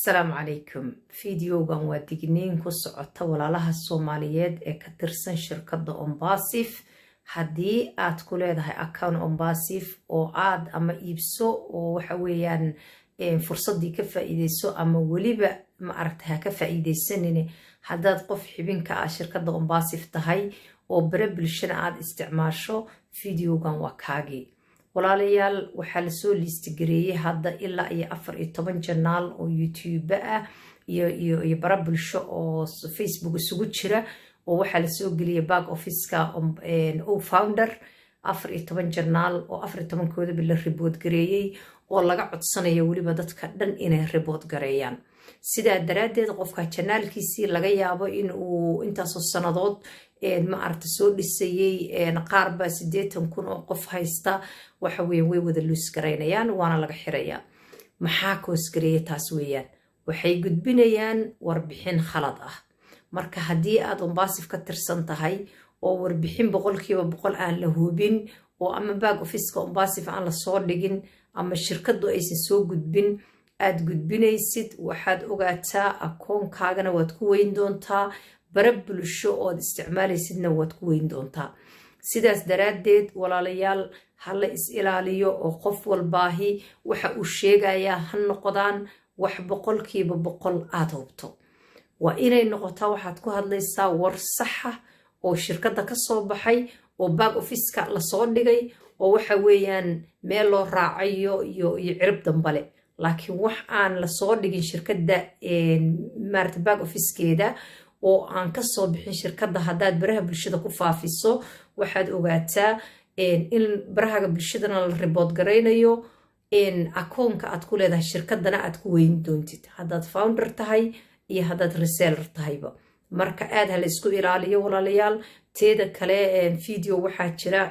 السلام عليكم. فيديوغان waa digniin ku socota walaalaha Soomaaliyeed ee ka tirsan shirkadda Ombasif. Haddii aad ku leedahay account Ombasif oo aad ama iibso oo waxa weeyaan fursadii ka faa'iideyso ama waliba ma aragtay ka faa'iideysanine haddaad qof xibinka ah shirkadda Ombasif tahay oo bare bulshada aad isticmaasho videogan waa kaagi. walaalayaal waxaa la soo liistigareeyay hadda ilaa iyo 14 janaal oo YouTube ah iyo bara bulsho oo Facebook isugu jira oo waxaa la soo geliyay back office-ka oo founder 14 janaal oo 14 kooda bil report gareeyay oo laga codsanayo waliba dadka dhan inay report gareeyaan. sidaa daraadeed qofka janaalkiisii laga yaabo in uu intaas oo sanadood ma aragtay soo dhisayay qaar ba 80,000 oo qof haysta waxa weeyaan way wada luus gareynayaan waana laga xirayaa. maxaa koos gareeyay taas weeyaan waxay gudbinayaan warbixin khalad ah. marka haddii aad Ombasif ka tirsan tahay oo warbixin 100% aan la hubin oo ama back office-ka Ombasif aan la soo dhigin ama shirkadu aysan soo gudbin aad gudbinaysid waxaad ogaataa akoonkaagana waad ku weyn doontaa bara bulsho oo isticmaalaysidna waad ku weyn doontaa. sidaas daraadeed walaalayaal hala is ilaaliyo oo qof walbaahi waxa uu sheegayaa ha noqdaan wax 100% aad hubto. waa inay noqotaa waxaad ku hadlaysaa war sax ah oo shirkadda ka soo baxay oo back office-ka la soo dhigay oo waxa weeyaan meel loo raacayo iyo cirib dambale. laakiin wax aan la soo dhigin shirkadda maarta back office-keeda oo aan ka soo bixin shirkadda haddaad baraha bulshada ku faafiso waxaad ogaataa in baraha bulshadana la report gareynayo akoonka aad ku leedahay shirkaddana aad ku weyn doontid haddaad founder tahay iyo haddaad reseller tahayba. marka aad hala isku ilaaliyo walaalayaal. teeda kale video waxaa jira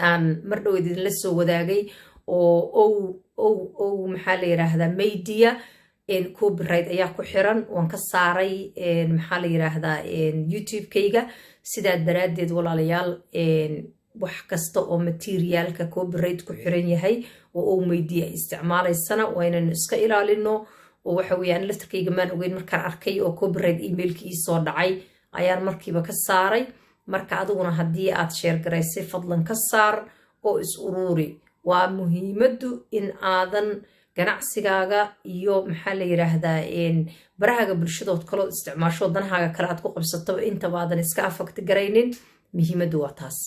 aan mar dhow idinla soo wadaagay oo maxaa la yiraahdaa media copyright ayaa ku xiran waan ka saaray maxaa la yiraahdaa YouTube-kayga. sidaa daraadeed walaalayaal wax kasta oo materialka copyright ku xiran yahay oo media isticmaalaysana waa inaan iska ilaalino oo waxa weeyaan laftarkayga maan ogeyn markaan arkay oo copyright emailkii soo dhacay ayaan markiiba ka saaray. marka adiguna haddii aad share garaysay fadlan ka saar oo is ururi. waa muhiimadu in aadan ganacsigaaga iyo maxaa la yiraahdaa barahaga bulshadood kale isticmaasho danahaaga kale aad ku qabsato inta baadan iska afagti garaynin. muhiimadu waa taas.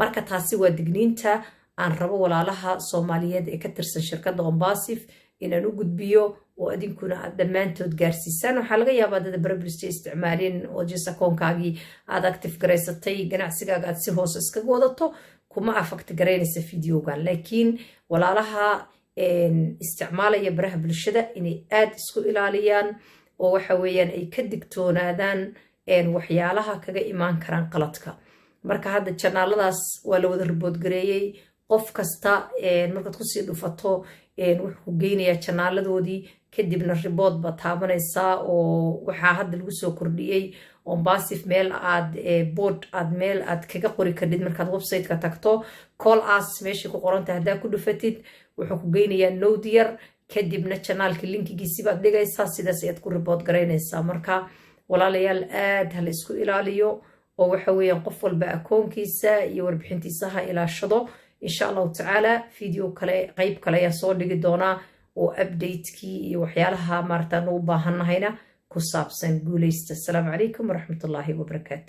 marka taasi waa digniinta aan rabo walaalaha Soomaaliyeed ee ka tirsan shirkadda Ombasif inaan u gudbiyo oo adinkuna aad dhammaantood gaarsiisaan. waxaa laga yaabaa dad barabulshada isticmaalin oo jisa koonkaagii aad active garaysatay ganacsigaaga aad si hoos iskaga wadato kuma afagti garaynaysa videogan. laakiin walaalaha isticmaalaya baraha bulshada inay aad isku ilaaliyaan oo waxa weeyaan ay ka digtoonaadaan waxyaalaha kaga imaan karaan qaladka. marka hadda janaaladaas waa la wada report gareeyay qof kasta markaad kusii dhufato wuxuu geynayaa janaaladoodii kadibna report ba taabanaysaa oo waxaa hadda lagu soo kordhiyay Ombasif meel aad board aad meel aad kaga qori kardid markaad website-ka tagto call us meeshii ku qoran tahay haddaa ku dhufatid wuxuu ku geynayaa node yar kadibna janaalka linkigiisii baad dhigaysaa sidaas ayaad ku report garaynaysaa. marka walaalayaal aad hala isku ilaaliyo oo waxa weeyaan qof walba akoonkiisa iyo warbixintiisa ha ilaashado. insha allahu tacaala video kale qayb kale ayaa soo dhigi doonaa oo update-kii iyo waxyaalaha maartaan u baahanahayna ku saabsan. guuleysta. assalaamu calaykum waraxmatullaahi wabarakaatu.